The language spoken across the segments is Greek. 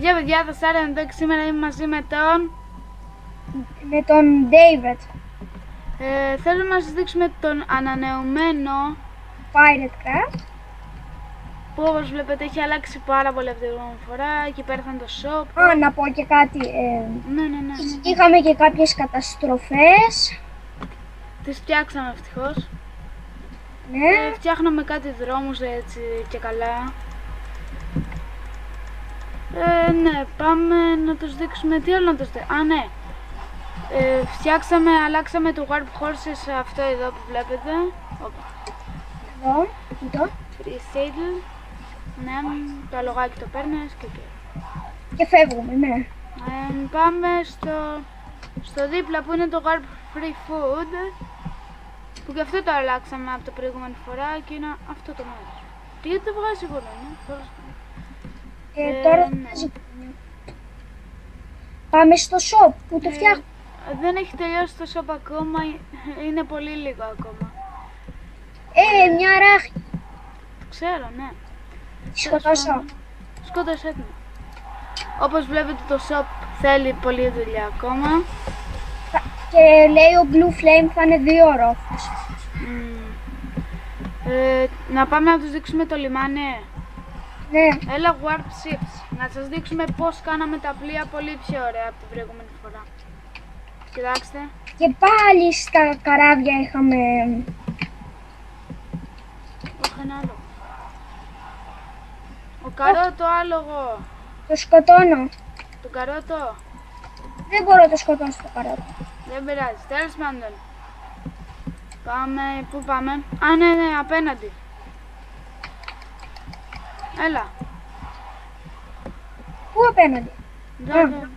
Γεια παιδιά, θα Σάρα εδώ και σήμερα είμαι μαζί με τον David. Θέλουμε να σας δείξουμε τον ανανεωμένο Pirate Craft. που όπως βλέπετε έχει αλλάξει πάρα πολύ αυτή την φορά. Εκεί πέρα θα είναι το shop. Α, να πω και κάτι. Ναι. Είχαμε και κάποιες καταστροφές. Τις φτιάξαμε ευτυχώς. Ναι. Φτιάχναμε κάτι δρόμους έτσι και καλά. Ναι, πάμε να τους δείξουμε. Τι άλλο να τους δείξουμε. Α, ναι. Αλλάξαμε το Warp Horses, αυτό εδώ που βλέπετε. Εδώ, εδώ. Resettle. Ναι, το αλογάκι το παίρνεις και φεύγουμε, ναι. Πάμε στο δίπλα που είναι το Warp Free Food, που και αυτό το αλλάξαμε από την προηγούμενη φορά και είναι αυτό το μέρος. Τι γιατί δεν βγάζει γονόνια, τώρα βγάζει γονόνια. Πάμε στο shop που το φτιάχνουμε. Δεν έχει τελειώσει το shop ακόμα, είναι πολύ λίγο ακόμα. Μια ράχη. Το ξέρω, ναι. Σκοτώσω. Σκότωσέ την. Όπως βλέπετε το shop θέλει πολλή δουλειά ακόμα. Και λέει ο Blue Flame θα είναι 2 ορόφους. Να πάμε να τους δείξουμε το λιμάνι. Ναι. Έλα Warp Ships. Να σας δείξουμε πώς κάναμε τα πλοία πολύ πιο ωραία από την προηγούμενη φορά. Κοιτάξτε. Και πάλι στα καράβια είχαμε... Όχι ένα άλλο. Ο καρότο άλογο. Το σκοτώνω. Το καρότο. Δεν μπορώ να το σκοτώσω το καρότο. Δεν πειράζει. Τέλος πάντων. Πάμε. Πού πάμε? Α, ναι, απέναντι. Έλα. Πού απέναντι? Εδώ.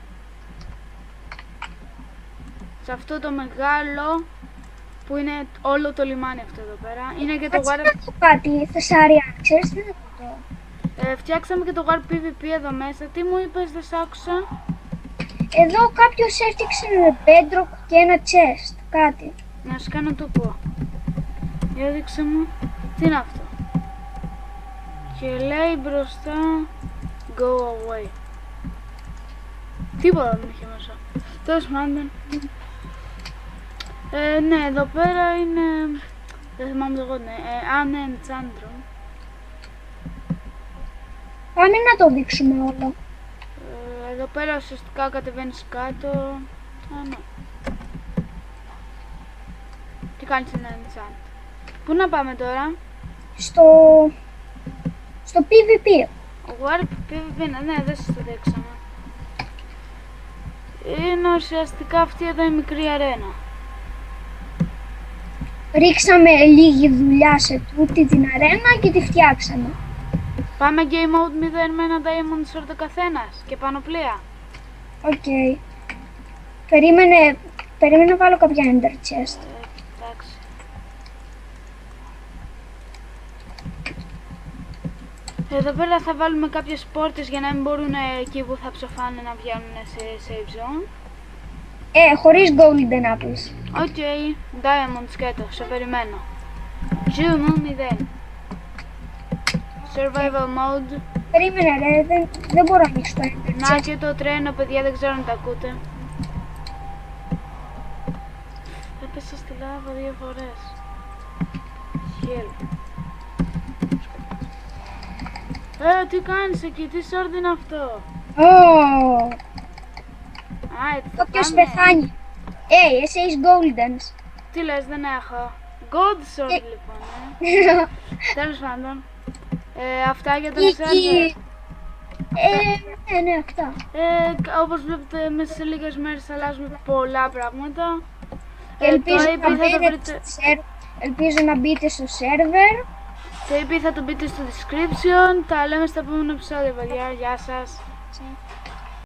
Σε αυτό το μεγάλο που είναι όλο το λιμάνι αυτό εδώ πέρα. Είναι και το Warp... κάτι, Θεσσάρια, ξέρεις τι είναι αυτό? Φτιάξαμε και το Warp PvP εδώ μέσα. Τι μου είπες, δεν σ' άκουσα? Εδώ κάποιος έφτιαξε με bedrock και ένα chest, κάτι. Να σου κάνω το πω. Για δείξε μου. Τι είναι αυτό? Και λέει μπροστά go away. Τίποτα δεν είχε μέσα. Τέλος πάντων. Ναι, εδώ πέρα είναι... Δεν θυμάμαι εγώ, ναι. Ναι, Enchantron. Πάμε να το δείξουμε όλο. Εδώ πέρα ουσιαστικά κατεβαίνεις κάτω. Ναι. Τι κάνεις ένα enchant? Πού να πάμε τώρα? Στο PvP. Warp PvP, ναι, δεν σας το δείξαμε. Είναι ουσιαστικά αυτή εδώ η μικρή αρένα. Ρίξαμε λίγη δουλειά σε τούτη την αρένα και τη φτιάξαμε. Πάμε Game Mode 0 με ένα Diamond Sword ο καθένας και πανοπλία. Οκ. Περίμενε να βάλω κάποια Ender Chest. Εντάξει. Εδώ πέρα θα βάλουμε κάποιες πόρτες για να μην μπορούν εκεί που θα ψοφάνε να βγαίνουν σε save zone. Χωρίς Golden Apples. Οκ, Diamond σκέτο, σε περιμένω. Zoom 0. Survival mode. Περίμενε ρε, δεν μπορώ να ανοίξω το Ender Chest. Να και το τρένο, παιδιά, δεν ξέρω αν τα ακούτε. Έπεσα στη λάβα 2 φορές. Χέλ. Τι κάνεις εκεί, τι sword είναι αυτό? Έτσι θα Όποιος πάμε. πεθάνει. Εσύ έχεις Goldens. Τι λες, δεν έχω. Gold sword λοιπόν. Τέλος πάντων. Αυτά για το server. Ναι, αυτά. Όπως βλέπετε, μέσα σε λίγες μέρες αλλάζουμε πολλά πράγματα. Ελπίζω να μπείτε στο server. Το IP θα το μπείτε στο description. Τα λέμε στα επόμενα επεισόδια, παιδιά. Γεια σας.